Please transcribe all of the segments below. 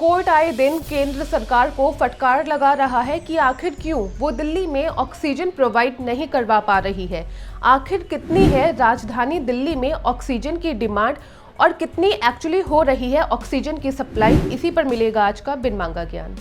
Court आए दिन केंद्र सरकार को फटकार लगा रहा है कि आखिर क्यों वो दिल्ली में ऑक्सीजन प्रोवाइड नहीं करवा पा रही है। आखिर कितनी है राजधानी दिल्ली में ऑक्सीजन की डिमांड और कितनी एक्चुअली हो रही है ऑक्सीजन की सप्लाई, इसी पर मिलेगा आज का बिन मांगा ज्ञान।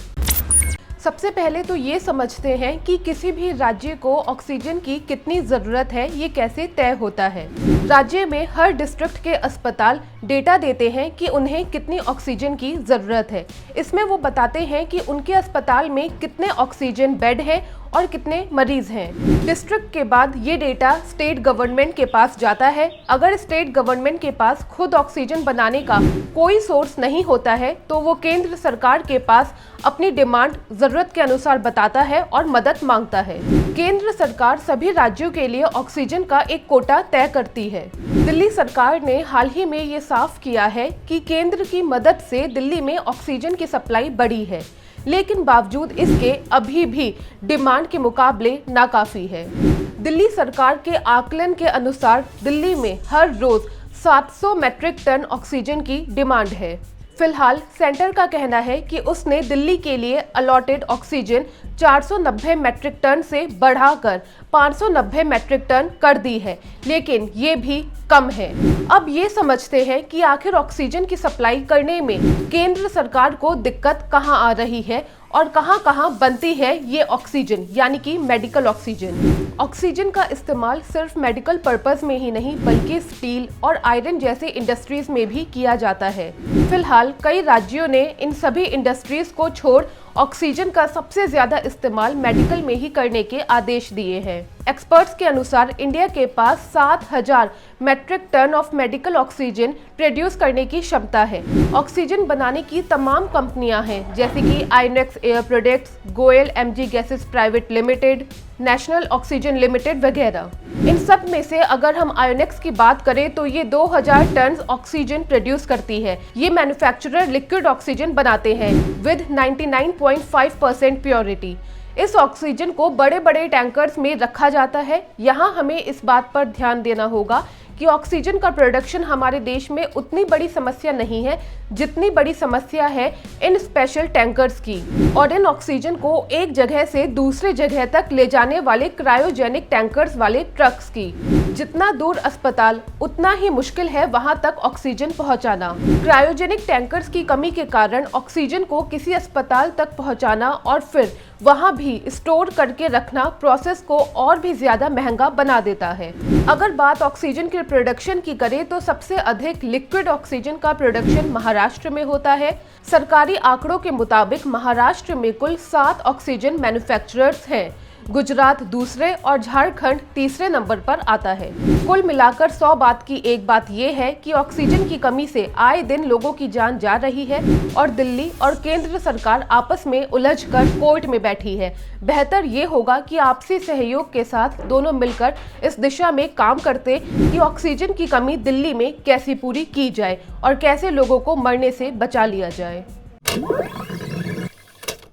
सबसे पहले तो ये समझते हैं कि किसी भी राज्य को ऑक्सीजन की कितनी ज़रूरत है, ये कैसे तय होता है। राज्य में हर डिस्ट्रिक्ट के अस्पताल डेटा देते हैं कि उन्हें कितनी ऑक्सीजन की ज़रूरत है। इसमें वो बताते हैं कि उनके अस्पताल में कितने ऑक्सीजन बेड हैं और कितने मरीज हैं। डिस्ट्रिक्ट के बाद ये डेटा स्टेट गवर्नमेंट के पास जाता है। अगर स्टेट गवर्नमेंट के पास खुद ऑक्सीजन बनाने का कोई सोर्स नहीं होता है तो वो केंद्र सरकार के पास अपनी डिमांड ज़रूरत के अनुसार बताता है और मदद मांगता है। केंद्र सरकार सभी राज्यों के लिए ऑक्सीजन का एक कोटा तय करती है। दिल्ली सरकार ने हाल ही में ये साफ किया है कि केंद्र की मदद से दिल्ली में ऑक्सीजन की सप्लाई बढ़ी है, लेकिन बावजूद इसके अभी भी डिमांड के मुकाबले नाकाफी है। दिल्ली सरकार के आकलन के अनुसार दिल्ली में हर रोज 700 मैट्रिक टन ऑक्सीजन की डिमांड है। फिलहाल सेंटर का कहना है कि उसने दिल्ली के लिए अलॉटेड ऑक्सीजन 490 मैट्रिक टन से बढ़ाकर 590 मैट्रिक टन कर दी है, लेकिन ये भी कम है। अब ये समझते हैं कि आखिर ऑक्सीजन की सप्लाई करने में केंद्र सरकार को दिक्कत कहां आ रही है और कहां बनती है ये ऑक्सीजन, यानी कि मेडिकल ऑक्सीजन। ऑक्सीजन का इस्तेमाल सिर्फ मेडिकल पर्पस में ही नहीं बल्कि स्टील और आयरन जैसे इंडस्ट्रीज में भी किया जाता है। फिलहाल कई राज्यों ने इन सभी इंडस्ट्रीज को छोड़ ऑक्सीजन का सबसे ज्यादा इस्तेमाल मेडिकल में ही करने के आदेश दिए हैं। एक्सपर्ट्स के अनुसार इंडिया के पास 7000 metric ton of medical oxygen produce करने की क्षमता है। ऑक्सीजन बनाने की तमाम कंपनियां हैं, जैसे कि Inox air products, Goyal MG gases private limited, national oxygen limited वगैरह। इन सब में से अगर हम आयोनेक्स की बात करें तो ये 2000 टन ऑक्सीजन प्रोड्यूस करती है। ये मैन्युफैक्चरर लिक्विड ऑक्सीजन बनाते हैं विद 99.5% प्योरिटी। इस ऑक्सीजन को बड़े बड़े टैंकर्स में रखा जाता है। यहाँ हमें इस बात पर ध्यान देना होगा कि ऑक्सीजन का प्रोडक्शन हमारे देश में उतनी बड़ी समस्या नहीं है जितनी बड़ी समस्या है इन स्पेशल टैंकर्स की और इन ऑक्सीजन को एक जगह से दूसरे जगह तक ले जाने वाले क्रायोजेनिक टैंकर्स वाले ट्रक्स की। जितना दूर अस्पताल उतना ही मुश्किल है वहां तक ऑक्सीजन पहुंचाना। क्रायोजेनिक टैंकर्स की कमी के कारण ऑक्सीजन को किसी अस्पताल तक पहुंचाना और फिर वहां भी स्टोर करके रखना प्रोसेस को और भी ज्यादा महंगा बना देता है। अगर बात ऑक्सीजन के प्रोडक्शन की करें तो सबसे अधिक लिक्विड ऑक्सीजन का प्रोडक्शन महाराष्ट्र में होता है। सरकारी आंकड़ों के मुताबिक महाराष्ट्र में कुल 7 ऑक्सीजन मैन्युफैक्चरर्स हैं। गुजरात दूसरे और झारखंड तीसरे नंबर पर आता है। कुल मिलाकर 100 बात की एक बात यह है कि ऑक्सीजन की कमी से आए दिन लोगों की जान जा रही है और दिल्ली और केंद्र सरकार आपस में उलझकर कोर्ट में बैठी है। बेहतर ये होगा कि आपसी सहयोग के साथ दोनों मिलकर इस दिशा में काम करते कि ऑक्सीजन की कमी दिल्ली में कैसे पूरी की जाए और कैसे लोगों को मरने से बचा लिया जाए।